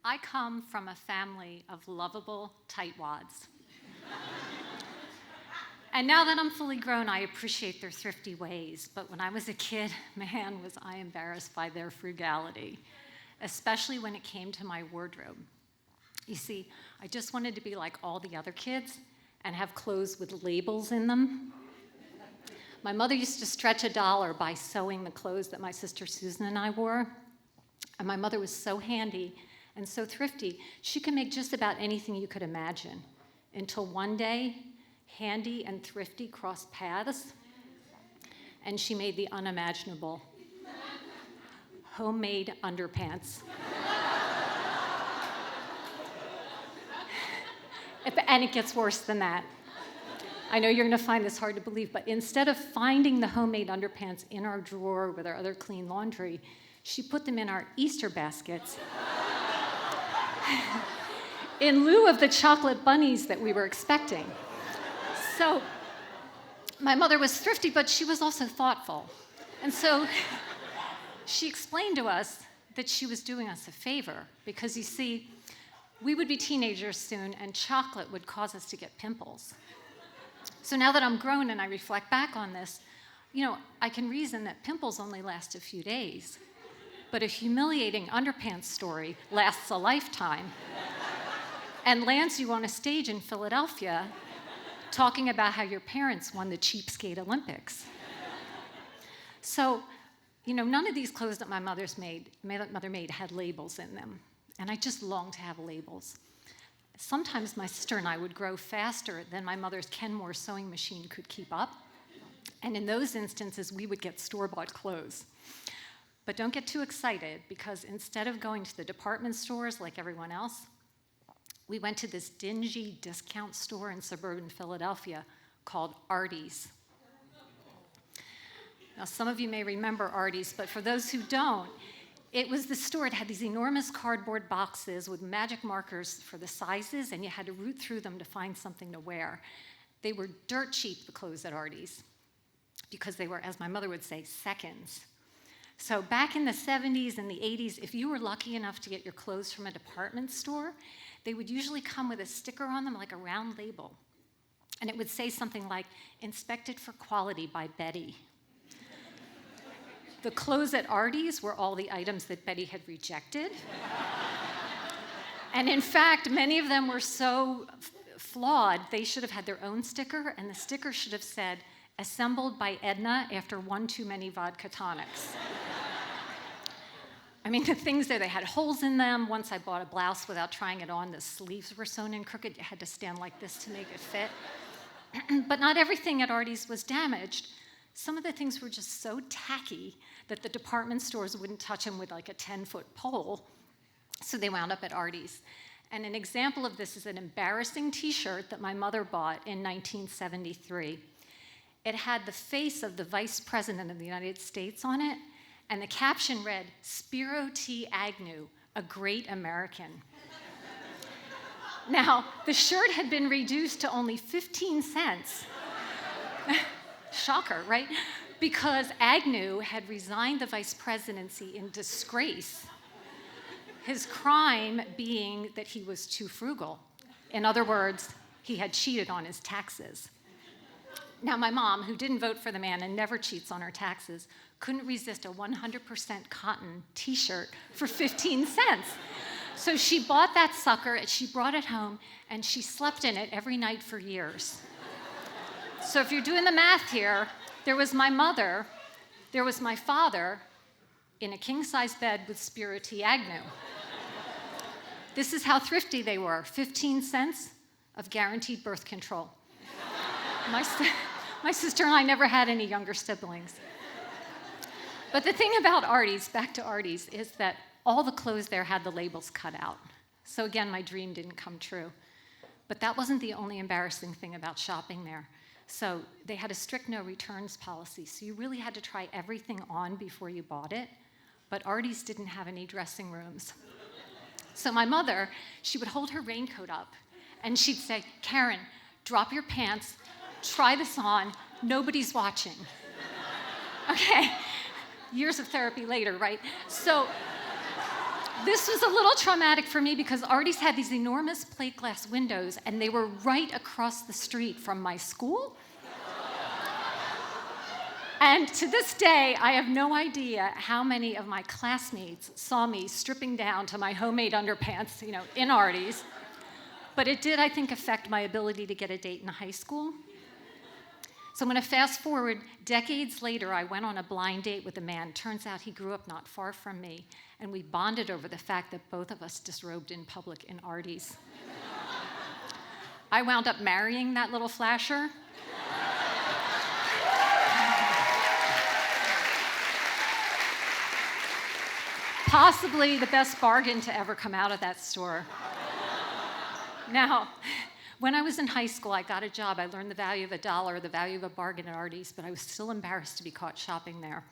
I come from a family of lovable tightwads. And now that I'm fully grown, I appreciate their thrifty ways. But when I was a kid, man, was I embarrassed by their frugality, especially when it came to my wardrobe. You see, I just wanted to be like all the other kids and have clothes with labels in them. My mother used to stretch $1 by sewing the clothes that my sister Susan and I wore. And my mother was so handy and so thrifty, she could make just about anything you could imagine. Until one day, handy and thrifty crossed paths, and she made the unimaginable. Homemade underpants. And it gets worse than that. I know you're going to find this hard to believe, but instead of finding the homemade underpants in our drawer with our other clean laundry, she put them in our Easter baskets in lieu of the chocolate bunnies that we were expecting. So my mother was thrifty, but she was also thoughtful. And so she explained to us that she was doing us a favor because, you see, we would be teenagers soon, and chocolate would cause us to get pimples. So now that I'm grown and I reflect back on this, I can reason that pimples only last a few days, but a humiliating underpants story lasts a lifetime and lands you on a stage in Philadelphia talking about how your parents won the cheapskate Olympics. So, none of these clothes that my mother made had labels in them, and I just longed to have labels. Sometimes my sister and I would grow faster than my mother's Kenmore sewing machine could keep up, and in those instances, we would get store-bought clothes. But don't get too excited, because instead of going to the department stores like everyone else, we went to this dingy discount store in suburban Philadelphia called Artie's. Now, some of you may remember Artie's, but for those who don't, it was the store. It had these enormous cardboard boxes with magic markers for the sizes, and you had to root through them to find something to wear. They were dirt cheap, the clothes at Artie's, because they were, as my mother would say, seconds. So back in the 70s and the 80s, if you were lucky enough to get your clothes from a department store, they would usually come with a sticker on them, like a round label. And it would say something like, "Inspected for quality by Betty." The clothes at Artie's were all the items that Betty had rejected. And in fact, many of them were so flawed, they should have had their own sticker, and the sticker should have said, "Assembled by Edna after one too many vodka tonics." I mean, the things there, they had holes in them. Once I bought a blouse without trying it on, the sleeves were sewn in crooked. You had to stand like this to make it fit. But not everything at Artie's was damaged. Some of the things were just so tacky that the department stores wouldn't touch them with like a 10-foot pole, so they wound up at Artie's. And an example of this is an embarrassing t-shirt that my mother bought in 1973. It had the face of the Vice President of the United States on it, and the caption read, "Spiro T. Agnew, a great American." Now, the shirt had been reduced to only 15 cents. Shocker, right? Because Agnew had resigned the vice presidency in disgrace, his crime being that he was too frugal. In other words, he had cheated on his taxes. Now, my mom, who didn't vote for the man and never cheats on her taxes, couldn't resist a 100% cotton t-shirt for 15 cents. So she bought that sucker, and she brought it home, and she slept in it every night for years. So if you're doing the math here, there was my mother, there was my father in a king-size bed with Spiro T. Agnew. This is how thrifty they were, 15 cents of guaranteed birth control. My sister and I never had any younger siblings. But the thing about Artie's, back to Artie's, is that all the clothes there had the labels cut out. So again, my dream didn't come true. But that wasn't the only embarrassing thing about shopping there. So they had a strict no returns policy, so you really had to try everything on before you bought it. But Artie's didn't have any dressing rooms. So my mother, she would hold her raincoat up, and she'd say, "Karen, drop your pants, try this on, nobody's watching." Okay, years of therapy later, right? So This was a little traumatic for me because Artie's had these enormous plate glass windows, and they were right across the street from my school. And to this day, I have no idea how many of my classmates saw me stripping down to my homemade underpants, in Artie's. But it did, I think, affect my ability to get a date in high school. So I'm going to fast forward. Decades later, I went on a blind date with a man. Turns out he grew up not far from me, and we bonded over the fact that both of us disrobed in public in Artie's. I wound up marrying that little flasher. Possibly the best bargain to ever come out of that store. Now, when I was in high school, I got a job. I learned the value of $1, the value of a bargain at Artie's, but I was still embarrassed to be caught shopping there.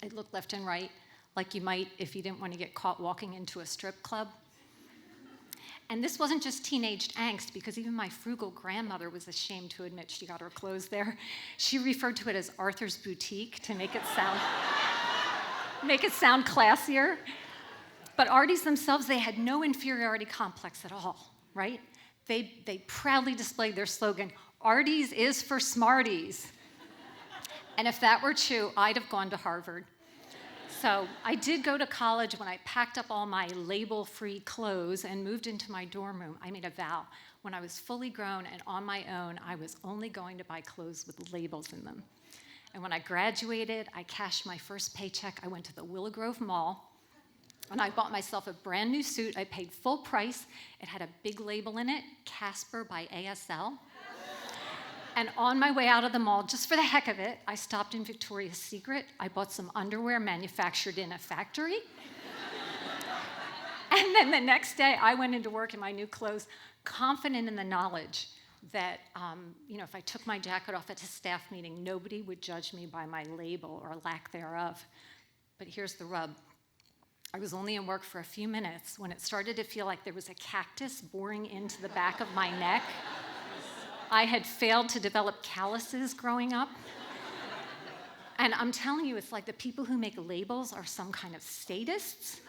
I'd look left and right, like you might if you didn't want to get caught walking into a strip club. And this wasn't just teenage angst, because even my frugal grandmother was ashamed to admit she got her clothes there. She referred to it as Arthur's Boutique to make it sound classier. But Artie's themselves, they had no inferiority complex at all, right? They proudly displayed their slogan, Artie's is for smarties. And if that were true, I'd have gone to Harvard. So I did go to college. When I packed up all my label-free clothes and moved into my dorm room, I made a vow. When I was fully grown and on my own, I was only going to buy clothes with labels in them. And when I graduated, I cashed my first paycheck. I went to the Willow Grove Mall, and I bought myself a brand new suit. I paid full price. It had a big label in it, Casper by ASL. And on my way out of the mall, just for the heck of it, I stopped in Victoria's Secret. I bought some underwear manufactured in a factory. And then the next day, I went into work in my new clothes, confident in the knowledge that, if I took my jacket off at a staff meeting, nobody would judge me by my label or lack thereof. But here's the rub. I was only in work for a few minutes when it started to feel like there was a cactus boring into the back of my neck. I had failed to develop calluses growing up. And I'm telling you, it's like the people who make labels are some kind of statists.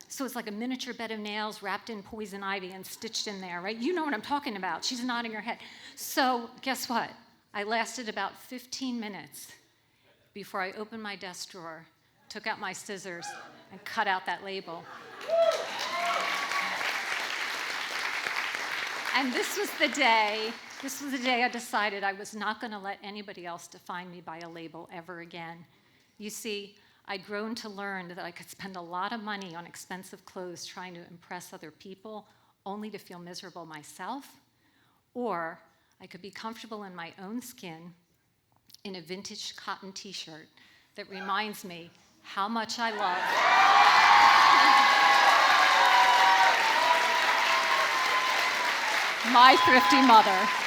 So it's like a miniature bed of nails wrapped in poison ivy and stitched in there, right? You know what I'm talking about. She's nodding her head. So guess what? I lasted about 15 minutes before I opened my desk drawer, took out my scissors, and cut out that label. And this was the day I decided I was not going to let anybody else define me by a label ever again. You see, I'd grown to learn that I could spend a lot of money on expensive clothes trying to impress other people, only to feel miserable myself, or I could be comfortable in my own skin in a vintage cotton t-shirt that reminds me how much I love my thrifty mother.